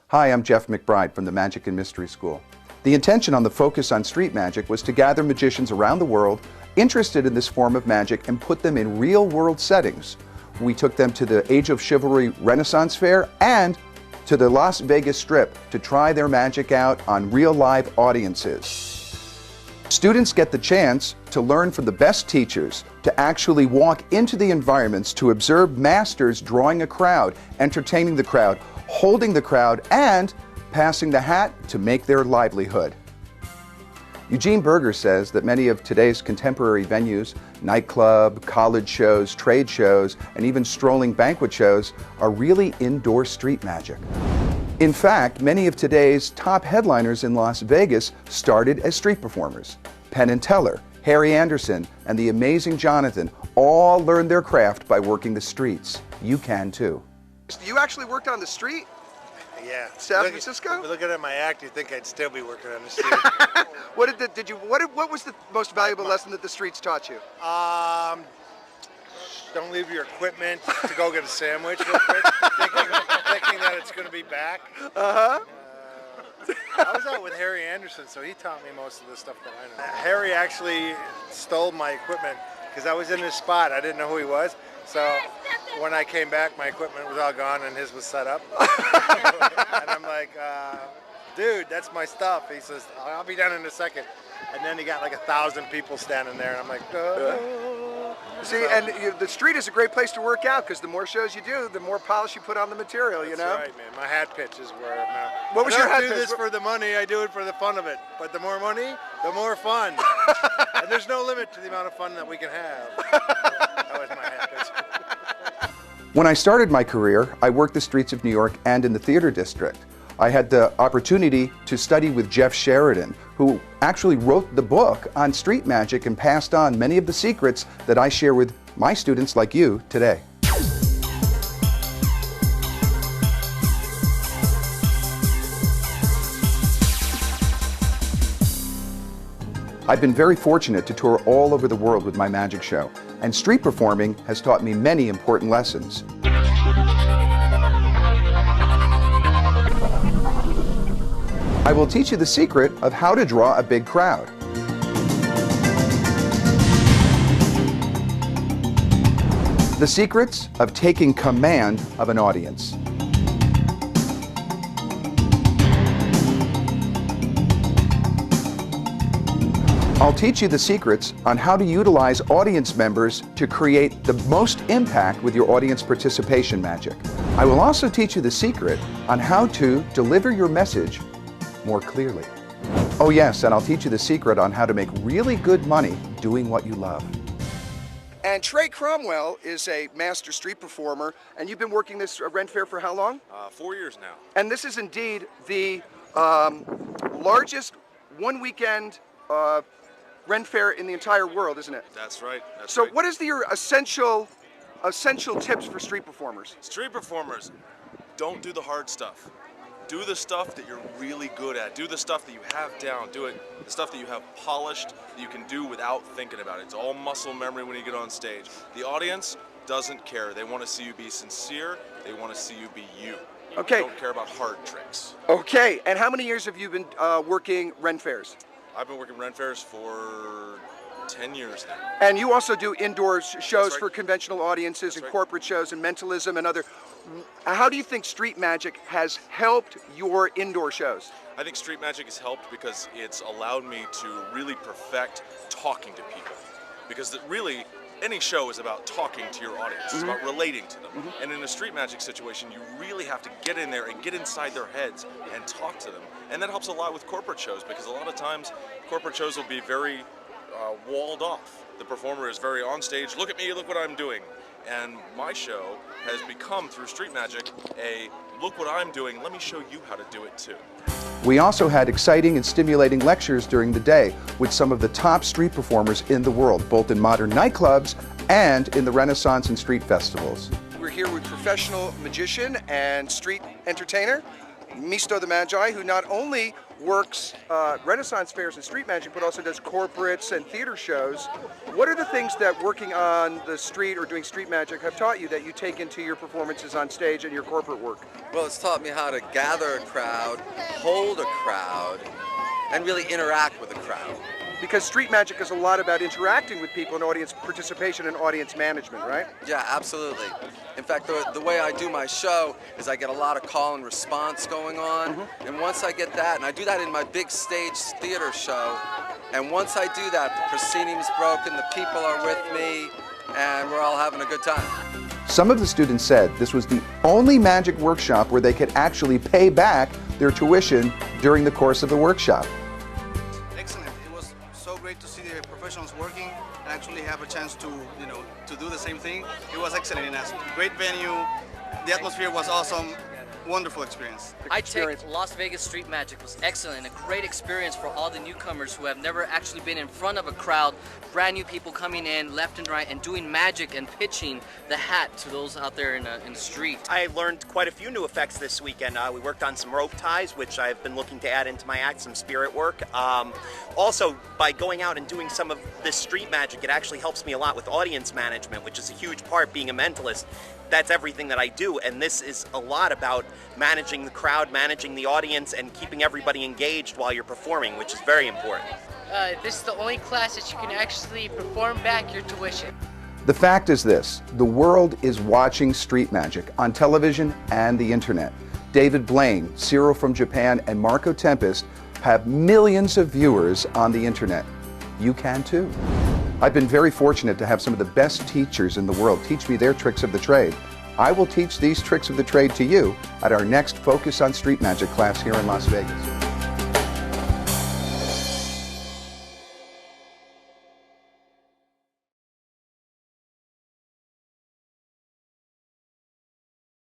Hi, I'm Jeff McBride from the Magic and Mystery School. The intention on the Focus on Street Magic was to gather magicians around the world interested in this form of magic and put them in real-world settings. We took them to the Age of Chivalry Renaissance Fair and to the Las Vegas Strip to try their magic out on real live audiences. Students get the chance to learn from the best teachers, to actually walk into the environments, to observe masters drawing a crowd, entertaining the crowd, holding the crowd, and passing the hat to make their livelihood. Eugene Berger says that many of today's contemporary venues, nightclub, college shows, trade shows, and even strolling banquet shows are really indoor street magic. In fact, many of today's top headliners in Las Vegas started as street performers. Penn and Teller, Harry Anderson, and the amazing Jonathan all learned their craft by working the streets. You can too. You actually worked on the street? Yeah. San Francisco? Looking at my act, you'd think I'd still be working on the street. What was the most valuable lesson that the streets taught you? Don't leave your equipment to go get a sandwich real quick, thinking that it's going to be back. Uh-huh. I was out with Harry Anderson, so he taught me most of the stuff that I know. Harry actually stole my equipment because I was in his spot. I didn't know who he was. So when I came back, my equipment was all gone and his was set up. And I'm like, dude, that's my stuff. He says, I'll be done in a second. And then he got like 1,000 people standing there, and I'm like, See, and the street is a great place to work out because the more shows you do, the more polish you put on the material, you know? That's right, man. My hat pitch is where I'm at. What was your hat pitch? I don't do this for the money, I do it for the fun of it. But the more money, the more fun. And there's no limit to the amount of fun that we can have. That was my hat pitch. When I started my career, I worked the streets of New York and in the theater district. I had the opportunity to study with Jeff Sheridan, who actually wrote the book on street magic and passed on many of the secrets that I share with my students like you today. I've been very fortunate to tour all over the world with my magic show, and street performing has taught me many important lessons. I will teach you the secret of how to draw a big crowd. The secrets of taking command of an audience. I'll teach you the secrets on how to utilize audience members to create the most impact with your audience participation magic. I will also teach you the secret on how to deliver your message more clearly. Oh yes, and I'll teach you the secret on how to make really good money doing what you love. And Trey Cromwell is a master street performer, and you've been working this Ren Fair for how long? 4 years now. And this is indeed the largest one-weekend Ren Fair in the entire world, isn't it? That's right. So what is your essential tips for street performers? Street performers, don't do the hard stuff. Do the stuff that you're really good at. Do the stuff that you have down. Do it, the stuff that you have polished, that you can do without thinking about it. It's all muscle memory when you get on stage. The audience doesn't care. They want to see you be sincere. They want to see you be you. Okay. They don't care about hard tricks. Okay, and how many years have you been working Ren Fairs? I've been working Ren Fairs for 10 years now. And you also do indoor shows right. for conventional audiences. That's and right. Corporate shows and mentalism and other. How do you think street magic has helped your indoor shows? I think street magic has helped because it's allowed me to really perfect talking to people. Because really, any show is about talking to your audience. It's about relating to them. And in a street magic situation, you really have to get in there and get inside their heads and talk to them. And that helps a lot with corporate shows because a lot of times corporate shows will be very walled off. The performer is very on stage, look at me, look what I'm doing. And my show has become, through street magic, a look what I'm doing, let me show you how to do it too. We also had exciting and stimulating lectures during the day with some of the top street performers in the world, both in modern nightclubs and in the Renaissance and street festivals. We're here with professional magician and street entertainer, Misto the Magi, who not only works Renaissance fairs and street magic, but also does corporates and theater shows. What are the things that working on the street or doing street magic have taught you that you take into your performances on stage and your corporate work? Well, it's taught me how to gather a crowd, hold a crowd, and really interact with a crowd. Because street magic is a lot about interacting with people and audience participation and audience management, right? Yeah, absolutely. In fact, the way I do my show is I get a lot of call and response going on, and once I get that, and I do that in my big stage theater show, and once I do that, the proscenium's broken, the people are with me, and we're all having a good time. Some of the students said this was the only magic workshop where they could actually pay back their tuition during the course of the workshop. Excellent. It was so great to see the professionals working and actually have a chance to, to do the same thing. It was excellent in us. Great venue. The atmosphere was awesome. Wonderful experience. I take Las Vegas Street Magic was excellent, a great experience for all the newcomers who have never actually been in front of a crowd, brand new people coming in left and right and doing magic and pitching the hat to those out there in the street. I learned quite a few new effects this weekend. We worked on some rope ties, which I've been looking to add into my act, some spirit work. Also, by going out and doing some of this street magic, it actually helps me a lot with audience management, which is a huge part. Being a mentalist, that's everything that I do, and this is a lot about managing the crowd, managing the audience, and keeping everybody engaged while you're performing, which is very important. This is the only class that you can actually perform back your tuition. The fact is this: the world is watching street magic on television and the internet. David Blaine, Cyril from Japan, and Marco Tempest have millions of viewers on the internet. You can too. I've been very fortunate to have some of the best teachers in the world teach me their tricks of the trade. I will teach these tricks of the trade to you at our next Focus on Street Magic class here in Las Vegas.